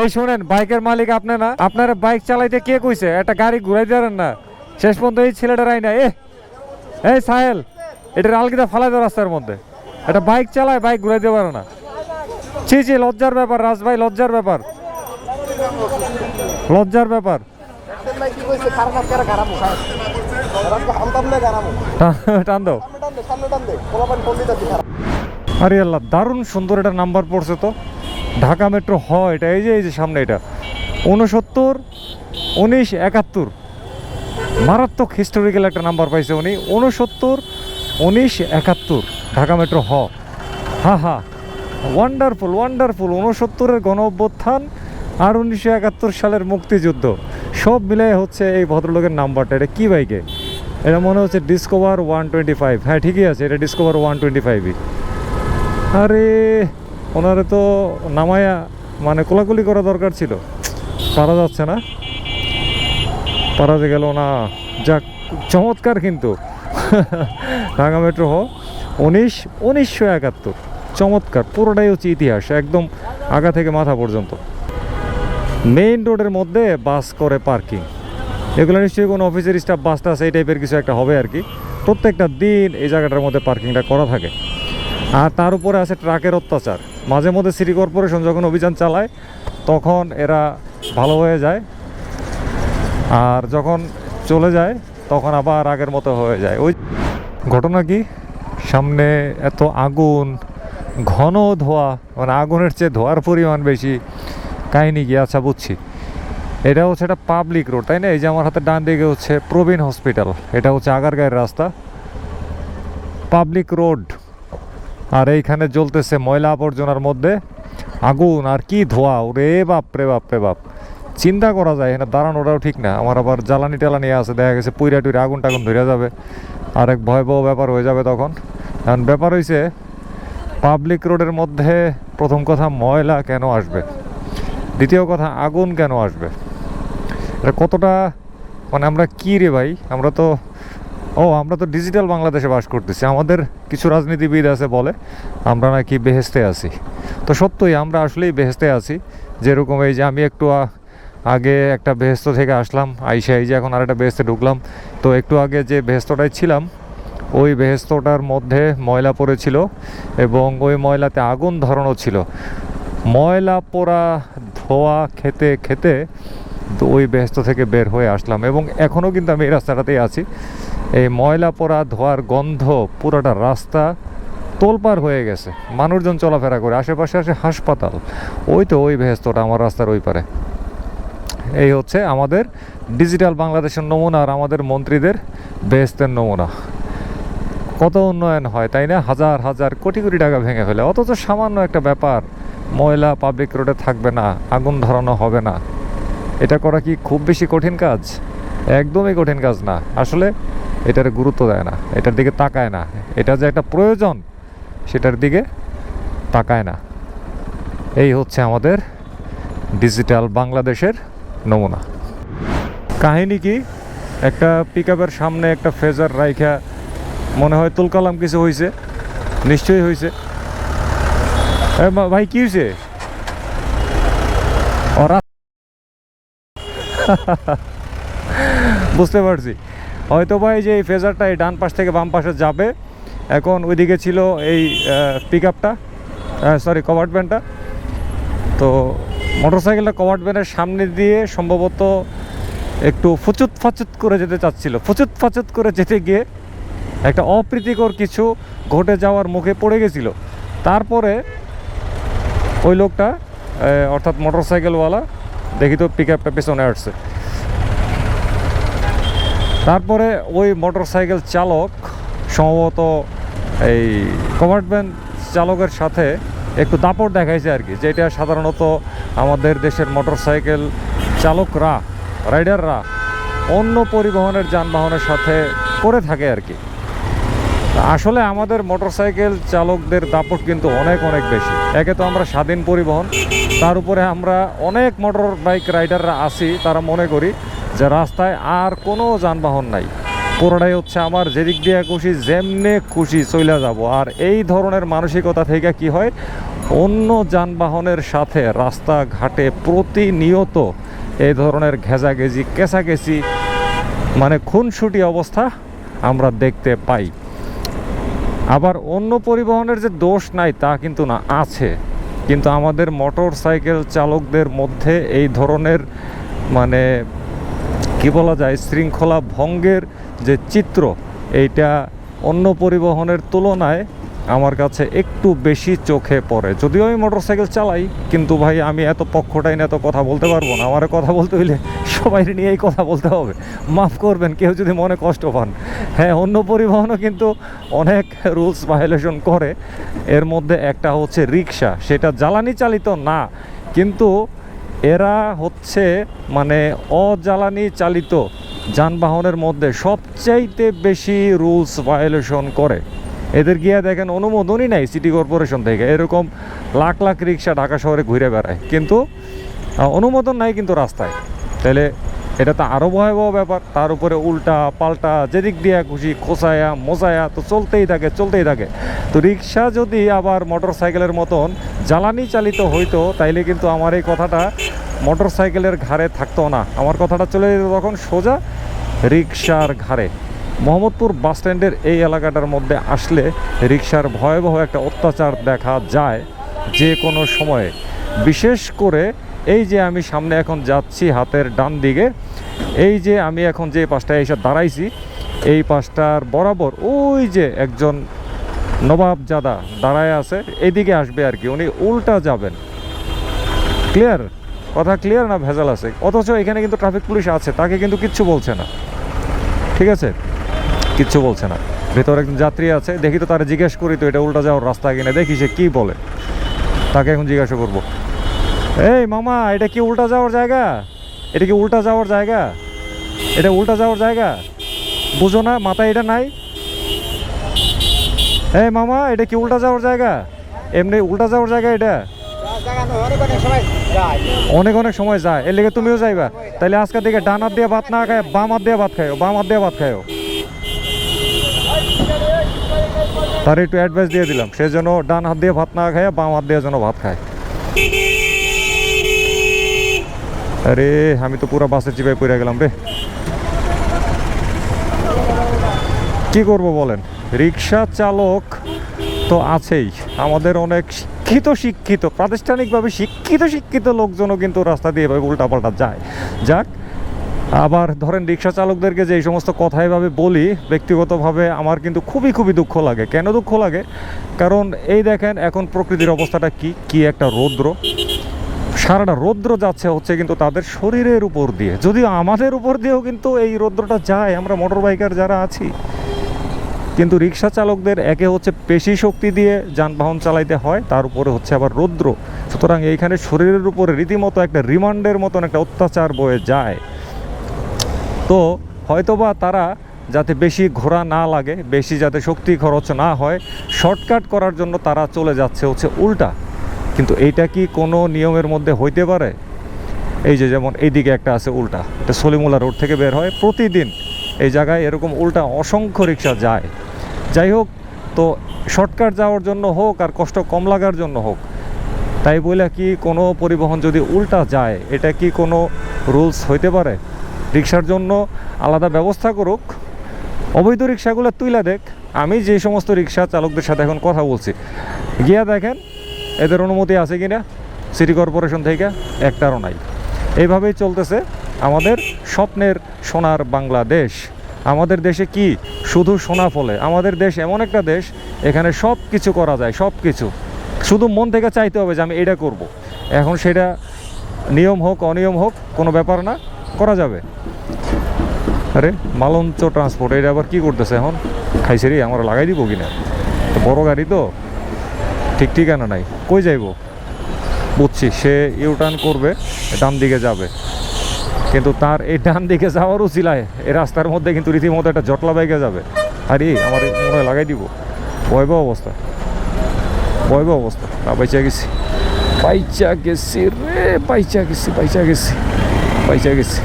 এই শোনেন, বাইকের মালিক আপনি না? আপনার বাইক চালাইতে কে কইছে একটা গাড়ি ঘুরাই দেন না? শেষ পর্যন্ত এই ছেলেটার আই না। এই সাহেল, এটা আলগিদা ফালাই দেওয়া রাস্তার মধ্যে। একটা বাইক চালায়, বাইক ঘুরাই দিতে পারে না। ছি ছি, লজ্জার ব্যাপার রাজ ভাই, লজ্জার ব্যাপার, লজ্জার ব্যাপার। টান দাও। আরে আল্লাহ, দারুণ সুন্দর এটা নাম্বার পড়ছে তো, ঢাকা মেট্রো। এটা এই যে সামনে, এটা 69 19 71, মারাত্মক হিস্টোরিক্যাল একটা নাম্বার পাইছে উনি। 69 19 71 ঢাকা মেট্রো হা ওয়ান্ডারফুল ওয়ান্ডারফুল। 69-এর গণ অভ্যুত্থান আর 1971 সালের মুক্তিযুদ্ধ সব মিলে হচ্ছে এই ভদ্রলোকের নাম্বারটা। এটা কি বাইকে? এটা মনে হচ্ছে ডিসকভার 125। হ্যাঁ ঠিকই আছে, এটা ডিসকভার 125ই। আরে ওনারে তো নামায়া মানে কোলাকুলি করা দরকার ছিল, পারা যাচ্ছে না, পারাতে গেল না। যাক, চমৎকার কিন্তু ঢাকা মেট্রো 1971, চমৎকার। পুরোটাই হচ্ছে ইতিহাস, একদম আগা থেকে মাথা পর্যন্ত। মেইন রোডের মধ্যে বাস করে পার্কিং, এগুলো নিশ্চয়ই কোনো অফিসের স্টাফ বাস টাস এই টাইপের কিছু একটা হবে আর কি। প্রত্যেকটা দিন এই জায়গাটার মধ্যে পার্কিংটা করা থাকে। আর তার উপরে আছে ট্রাকের অত্যাচার। মাঝে মধ্যে সিটি কর্পোরেশন যখন অভিযান চালায় তখন এরা ভালো হয়ে যায়, আর যখন চলে যায় তখন আবার আগের মতো হয়ে যায়। ওই ঘটনা কি, সামনে এত আগুন, ঘন ধোঁয়া, মানে আগুনের চেয়ে ধোঁয়ার পরিমাণ বেশি। কাহিনি কি? আচ্ছা বুঝছি, এটা হচ্ছে একটা পাবলিক রোড, তাই না? এই যে আমার হাতে ডান দিকে হচ্ছে প্রবীণ হসপিটাল, এটা হচ্ছে আগারগাঁয়ের রাস্তা, পাবলিক রোড। আর এইখানে জ্বলতেছে ময়লা আবর্জনার মধ্যে আগুন, আর কি ধোঁয়া! ওরে বাপ রে বাপ রে বাপ, চিন্তা করা যায় এখানে দাঁড়ানোটাও ঠিক না। আমার আবার জ্বালানি টালানি আছে, দেখা গেছে পুইরা টুইরা আগুন টাগুন ধরে যাবে, আর এক ভয়াবহ ব্যাপার হয়ে যাবে তখন। কারণ ব্যাপার হয়েছে, পাবলিক রোডের মধ্যে প্রথম কথা ময়লা কেন আসবে, দ্বিতীয় কথা আগুন কেন আসবে? এটা কতটা মানে আমরা কি রে ভাই, আমরা তো ডিজিটাল বাংলাদেশে বাস করতেছি। আমাদের কিছু রাজনীতিবিদ আছে বলে আমরা নাকি বেহেশতে আছি। তো সত্যই আমরা আসলেই বেহেশতে আছি। যেরকম এই যে আমি একটু আগে একটা বেহেস্ত থেকে আসলাম, আইসা এই যে এখন আর একটা বেহেস্তে ঢুকলাম। তো একটু আগে যে বেহেস্তটায় ছিলাম, ওই বেহেস্তটার মধ্যে ময়লা পড়েছিল এবং ওই ময়লাতে আগুন ধরানো ছিল। ময়লা পোড়া ধোয়া খেতে খেতে ওই বেহেস্ত থেকে বের হয়ে আসলাম, এবং এখনও কিন্তু আমি এই রাস্তাটাতেই আছি। এই ময়লা পোড়া ধোয়ার গন্ধ পুরোটা রাস্তা তোলপাড় হয়ে গেছে, মানুষজন চলাফেরা করে, আশেপাশে আসে হাসপাতাল। ওই তো ওই বেহেস্তটা আমার রাস্তার ওই পারে। এই হচ্ছে আমাদের ডিজিটাল বাংলাদেশের নমুনা, আর আমাদের মন্ত্রীদের বেহেস্তের নমুনা। কত উন্নয়ন হয় তাই না, হাজার হাজার কোটি কোটি টাকা ভেঙে ফেলে, অথচ সামান্য একটা ব্যাপার, ময়লা পাবলিক রোডে থাকবে না, আগুন ধরানো হবে না। এটা করা কি খুব বেশি কঠিন কাজ? একদমই কঠিন কাজ না। আসলে এটার গুরুত্ব দেয় না, এটার দিকে তাকায় না। এটা যে একটা প্রয়োজন সেটার দিকে তাকায় না। এই হচ্ছে আমাদের ডিজিটাল বাংলাদেশের নমুনা। কাহিনী কি, একটা পিকআপের সামনে একটা ফেজার রাইখা মনে হয় তুলকালাম কিছু হয়েছে, নিশ্চয়ই হয়েছে। ভাই কি হয়েছে? ওরা বুঝতে পারছি, হয়তো ভাই যে এই ফেজারটা এই ডান পাশ থেকে বাম পাশে যাবে, এখন ওইদিকে ছিল এই পিকআপটা, সরি কভার্ড ভ্যানটা। তো মোটরসাইকেলটা কভার্ড ভ্যানের সামনে দিয়ে সম্ভবত একটু ফুচুত ফাচুত করে যেতে চাচ্ছিল। ফুচুত ফাচুত করে যেতে গিয়ে একটা অপ্রীতিকর কিছু ঘটে যাওয়ার মুখে পড়ে গেছিল। তারপরে ওই লোকটা, অর্থাৎ মোটরসাইকেলওয়ালা, দেখি তো পিকআপটা পেছনে আসছে। তারপরে ওই মোটরসাইকেল চালক সম্ভবত এই কভার্ড ভ্যান চালকের সাথে একটু দাপট দেখাইছে আর কি, যেটা সাধারণত আমাদের দেশের মোটরসাইকেল চালকরা, রাইডাররা অন্য পরিবহনের যানবাহনের সাথে করে থাকে আর কি। আসলে আমাদের মোটরসাইকেল চালকদের দাপট কিন্তু অনেক অনেক বেশি। একে তো আমরা স্বাধীন পরিবহন, তার উপরে আমরা অনেক মোটর বাইক রাইডাররা আছি, তারা মনে করি যে রাস্তায় আর কোনো যানবাহন নাই, পুরোটাই হচ্ছে আমার যেদিক দিয়ে খুশি যেমনে খুশি চলে যাব। আর এই ধরনের মানসিকতা থেকে কি হয়, অন্য যানবাহনের সাথে রাস্তাঘাটে প্রতিনিয়ত এই ধরনের ঘেঁষাঘেঁষি কেঁচাকেচি মানে খুনসুটি অবস্থা আমরা দেখতে পাই। আবার অন্য পরিবহনের যে দোষ নাই তা কিন্তু না, আছে, কিন্তু আমাদের মোটর সাইকেল চালকদের মধ্যে এই ধরনের মানে কি বলা যায় শৃঙ্খলা ভঙ্গের যে চিত্র, এইটা অন্য পরিবহনের তুলনায় আমার কাছে একটু বেশি চোখে পড়ে। যদিও আমি মোটরসাইকেল চালাই, কিন্তু ভাই আমি এত পক্ষটাই না, এত কথা বলতে পারবো না। আমার কথা বলতে হইলে সবাই নিয়েই কথা বলতে হবে, মাফ করবেন কেউ যদি মনে কষ্ট পান। হ্যাঁ, অন্য পরিবহনও কিন্তু অনেক রুলস ভায়োলেশন করে। এর মধ্যে একটা হচ্ছে রিক্সা, সেটা জ্বালানি চালিত না, কিন্তু এরা হচ্ছে মানে অজ্বালানি চালিত যানবাহনের মধ্যে সবচাইতে বেশি রুলস ভায়োলেশন করে। এদের গিয়ে দেখেন অনুমোদনই নাই সিটি কর্পোরেশন থেকে, এরকম লাখ লাখ রিক্সা ঢাকা শহরে ঘুরে বেড়ায়, কিন্তু অনুমোদন নাই কিন্তু রাস্তায়। তাহলে এটা তো আরও ভয়াবহ ব্যাপার। তার উপরে উল্টা পাল্টা যেদিক দিয়ে খুশি খোঁচায়া মোচায়া তো চলতেই থাকে। তো রিক্সা যদি আবার মোটর সাইকেলের মতন জ্বালানি চালিত হইতো, তাইলে কিন্তু আমার এই কথাটা মোটর সাইকেলের ঘাড়ে থাকতো না, আমার কথাটা চলে যেত তখন সোজা রিক্সার ঘাড়ে। মোহাম্মদপুর বাস স্ট্যান্ডের এই এলাকাটার মধ্যে আসলে রিক্সার ভয়াবহ একটা অত্যাচার দেখা যায় যে কোনো সময়ে। বিশেষ করে এই যে আমি সামনে এখন যাচ্ছি হাতের ডান দিকে, এই যে আমি এখন যে পাশটায় এসে দাঁড়াইছি, এই পাশটার বরাবর ওই যে একজন নবাবজাদা দাঁড়ায় আছে, এদিকে আসবে আর কি, উনি উল্টা যাবেন। ক্লিয়ার কথা? ক্লিয়ার না ভেজাল আছে? অথচ এখানে কিন্তু ট্রাফিক পুলিশ আছে, তাকে কিন্তু কিচ্ছু বলছে না, ঠিক আছে, কিচ্ছু বলছে না। ভেতরে একজন যাত্রী আছে, দেখি তো তারা জিজ্ঞেস করি তো এটা উল্টা যাওয়ার রাস্তা কিনা, দেখি সে কী বলে। তাকে এখন জিজ্ঞাসা করবো, এই মামা এটা কি উল্টা যাওয়ার জায়গা? এটা কি উল্টা যাওয়ার জায়গা? এটা উল্টা যাওয়ার জায়গা বুঝো না? মাথায় এটা নাই? এই মামা এটা কি উল্টা যাওয়ার জায়গা? এমনি উল্টা যাওয়ার জায়গা এটা? অনেক সময় যায়, এর লেগে তুমিও যাইবা? তাহলে আজকে দিকে ডান হাত দিয়ে ভাত না খায় বাম হাত দিয়ে ভাত খায়ো, বাম হাত দিয়ে ভাত খায়ো। তার একটু অ্যাডভাইস দিয়ে দিলাম, সে যেন ডান হাত দিয়ে ভাত না খায়, বাম হাত দিয়ে যেন ভাত খায়। আরে আমি তো পুরো বাসের চিপায় পড়ে গেলাম রে, কি করব বলেন? রিক্সা চালক তো আছেই, আমাদের অনেক শিক্ষিত প্রাতিষ্ঠানিকভাবে শিক্ষিত লোকজনও কিন্তু রাস্তা দিয়ে এভাবে উল্টাপাল্টা যায়। যাক, আবার ধরেন রিক্সা চালকদেরকে যে এই সমস্ত কথা এভাবে বলি, ব্যক্তিগতভাবে আমার কিন্তু খুবই দুঃখ লাগে। কেন দুঃখ লাগে? কারণ এই দেখেন এখন প্রকৃতির অবস্থাটা কি একটা রৌদ্র, সারাটা রৌদ্র যাচ্ছে হচ্ছে কিন্তু তাদের শরীরের উপর দিয়ে, যদিও আমাদের উপর দিয়েও কিন্তু এই রৌদ্রটা যায়, আমরা মোটর বাইকার যারা আছি। কিন্তু রিক্সা চালকদের একে হচ্ছে পেশি শক্তি দিয়ে যানবাহন চালাইতে হয়, তার উপরে হচ্ছে আবার রৌদ্র, সুতরাং এইখানে শরীরের উপরে রীতিমতো একটা রিমান্ডের মতন একটা অত্যাচার বয়ে যায়। তো হয়তোবা তারা যাতে বেশি ঘোরা না লাগে, বেশি যাতে শক্তি খরচ না হয়, শর্টকাট করার জন্য তারা চলে যাচ্ছে হচ্ছে উল্টা। কিন্তু এইটা কি কোনো নিয়মের মধ্যে হইতে পারে? এই যে যেমন এইদিকে একটা আছে উল্টা, এটা সলিমুল্লাহ রোড থেকে বের হয়, প্রতিদিন এই জায়গায় এরকম উল্টা অসংখ্য রিক্সা যায়। যাই হোক, তো শর্টকাট যাওয়ার জন্য হোক আর কষ্ট কম লাগার জন্য হোক, তাই বলে কি কোনো পরিবহন যদি উল্টা যায়, এটা কি কোনো রুলস হইতে পারে? রিক্সার জন্য আলাদা ব্যবস্থা করুক, অবৈধ রিক্সাগুলো তুইলা দেখ। আমি যে সমস্ত রিক্সা চালকদের সাথে এখন কথা বলছি, গিয়া দেখেন এদের অনুমতি আছে কিনা সিটি কর্পোরেশন থেকে, একটারও নাই। এইভাবেই চলতেছে আমাদের স্বপ্নের সোনার বাংলাদেশ। আমাদের দেশে কি শুধু সোনা ফলে? আমাদের দেশ এমন একটা দেশ, এখানে সব কিছু করা যায়, সব কিছু, শুধু মন থেকে চাইতে হবে যে আমি এটা করব। এখন সেটা নিয়ম হোক অনিয়ম হোক কোনো ব্যাপার না, করা যাবে। আরে মালঞ্চ ট্রান্সপোর্ট এটা আবার কি করতেছে এখন? খাইছে রে, আমরা লাগাই দিব কিনা? তো বড় গাড়ি তো, ঠিক ঠিকানা নাই, কই যাইব? বুঝছি, সে ইউটার্ন করবে, ডান দিকে যাবে, কিন্তু তার এই ডান দিকে যাওয়ার উচিলায় এই রাস্তার মধ্যে কিন্তু রীতিমতো একটা জটলা বাইকে যাবে। আরে আমার মনে হয় লাগাই দিব। ভয়াবহ অবস্থা না, বাইচা গেছি রে, বাইচা গেছি।